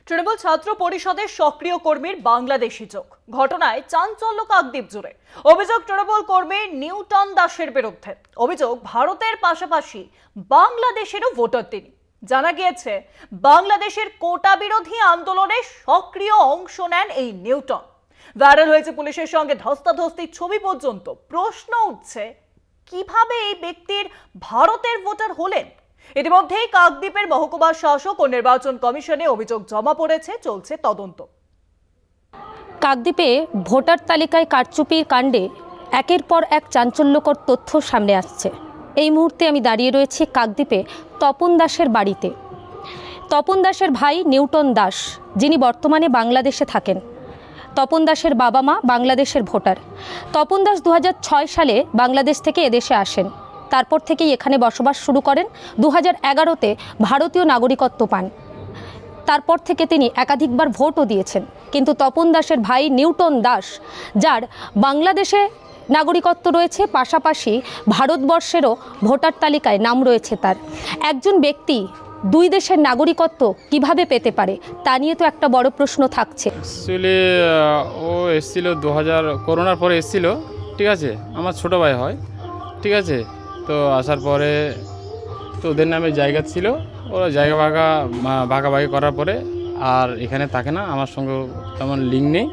তৃণমূল ছাত্র পরিষদের সক্রিয় কর্মীর বাংলাদেশি চোখ ঘটনায় চাঞ্চল্য কাকদ্বীপ জুড়ে। অভিযোগ তৃণমূল কর্মী নিউটন দাসের বিরুদ্ধে। অভিযোগ ভারতের পাশাপাশি বাংলাদেশেরও ভোটার তিনি। জানা গিয়েছে বাংলাদেশের কোটা বিরোধী আন্দোলনে সক্রিয় অংশ নেন এই নিউটন। ভাইরাল হয়েছে পুলিশের সঙ্গে ধস্তাধস্তির ছবি পর্যন্ত। প্রশ্ন উঠছে কিভাবে এই ব্যক্তির ভারতের ভোটার হলেন। ইতিমধ্যেই কাকদ্বীপের মহকুমা শাসক ও নির্বাচন কমিশনে অভিযোগ জমা পড়েছে, চলছে তদন্ত। কাকদ্বীপে ভোটার তালিকায় কারচুপির কাণ্ডে একের পর এক চাঞ্চল্যকর তথ্য সামনে আসছে। এই মুহূর্তে আমি দাঁড়িয়ে রয়েছি কাকদ্বীপে তপন দাসের বাড়িতে। তপন দাসের ভাই নিউটন দাস, যিনি বর্তমানে বাংলাদেশে থাকেন। তপন দাসের বাবা মা বাংলাদেশের ভোটার। তপন দাস 2006 সালে বাংলাদেশ থেকে এদেশে আসেন। তারপর থেকেই এখানে বসবাস শুরু করেন। 2011-তে ভারতীয় নাগরিকত্ব পান। তারপর থেকে তিনি একাধিকবার ভোটও দিয়েছেন। কিন্তু তপন দাসের ভাই নিউটন দাস, যার বাংলাদেশে নাগরিকত্ব রয়েছে, পাশাপাশি ভারতবর্ষেরও ভোটার তালিকায় নাম রয়েছে তার। একজন ব্যক্তি দুই দেশের নাগরিকত্ব কিভাবে পেতে পারে তা নিয়ে তো একটা বড় প্রশ্ন থাকছে। অ্যাকচুয়ালি ও এসেছিলো 2000 করোনার পরে এসেছিলো, ঠিক আছে। আমার ছোটো ভাই হয়, ঠিক আছে। তো আসার পরে তো ওদের নামে জায়গা ছিল, ওরা জায়গা ভাগাভাগি করার পরে আর এখানে থাকে না। আমার সঙ্গে তেমন লিঙ্ক নেই,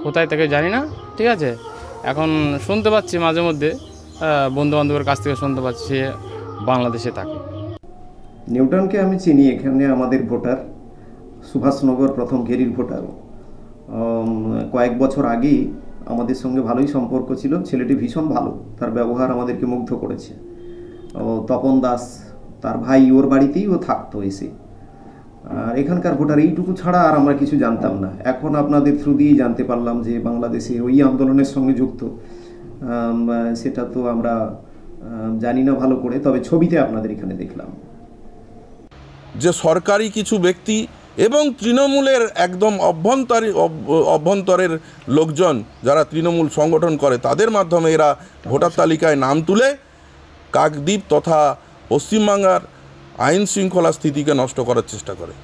কোথায় থেকে জানি না, ঠিক আছে। এখন শুনতে পাচ্ছি মাঝে মধ্যে বন্ধুবান্ধবের কাছ থেকে শুনতে পাচ্ছি বাংলাদেশে থাকে। নিউটনকে আমি চিনি, এখানে আমাদের ভোটার, সুভাষনগর প্রথম ঘেরির ভোটার। কয়েক বছর আগেই আমাদের সঙ্গে ভালোই সম্পর্ক ছিল। ছেলেটি ভীষণ ভালো, তার ব্যবহার আমাদেরকে মুগ্ধ করেছে। তপন দাস তার ভাই, ওর বাড়িতেই ও থাকতো এসে। আর এখানকার ভোটার এইটুকু ছাড়া আর আমরা কিছু জানতাম না। এখন আপনাদের থ্রু দিয়েই জানতে পারলাম যে বাংলাদেশে ওই আন্দোলনের সঙ্গে যুক্ত। সেটা তো আমরা জানি না ভালো করে, তবে ছবিতে আপনাদের এখানে দেখলাম যে সরকারি কিছু ব্যক্তি এবং তৃণমূলের একদম অভ্যন্তরের লোকজন যারা তৃণমূল সংগঠন করে, তাদের মাধ্যমে এরা ভোটার তালিকায় নাম তুলে কাকদ্বীপ তথা পশ্চিমবাংলার আইন শৃঙ্খলা স্থিতিকে নষ্ট করার চেষ্টা করে।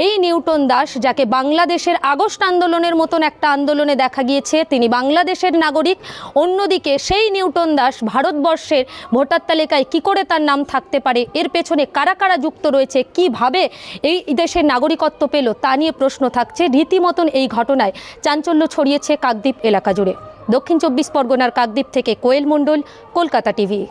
এই নিউটন দাস, যাকে বাংলাদেশের আগস্ট আন্দোলনের মতন একটা আন্দোলনে দেখা গিয়েছে, তিনি বাংলাদেশের নাগরিক। অন্যদিকে সেই নিউটন দাস ভারতবর্ষের ভোটার তালিকায় কি করে তার নাম থাকতে পারে, এর পেছনে কারা কারা যুক্ত রয়েছে, কিভাবে এই দেশের নাগরিকত্ব পেল, তা নিয়ে প্রশ্ন থাকছে। রীতিমতন এই ঘটনায় চাঞ্চল্য ছড়িয়েছে কাকদ্বীপ এলাকা জুড়ে। দক্ষিণ 24 পরগনার কাকদ্বীপ থেকে কোয়েল মণ্ডল, কলকাতা টিভি।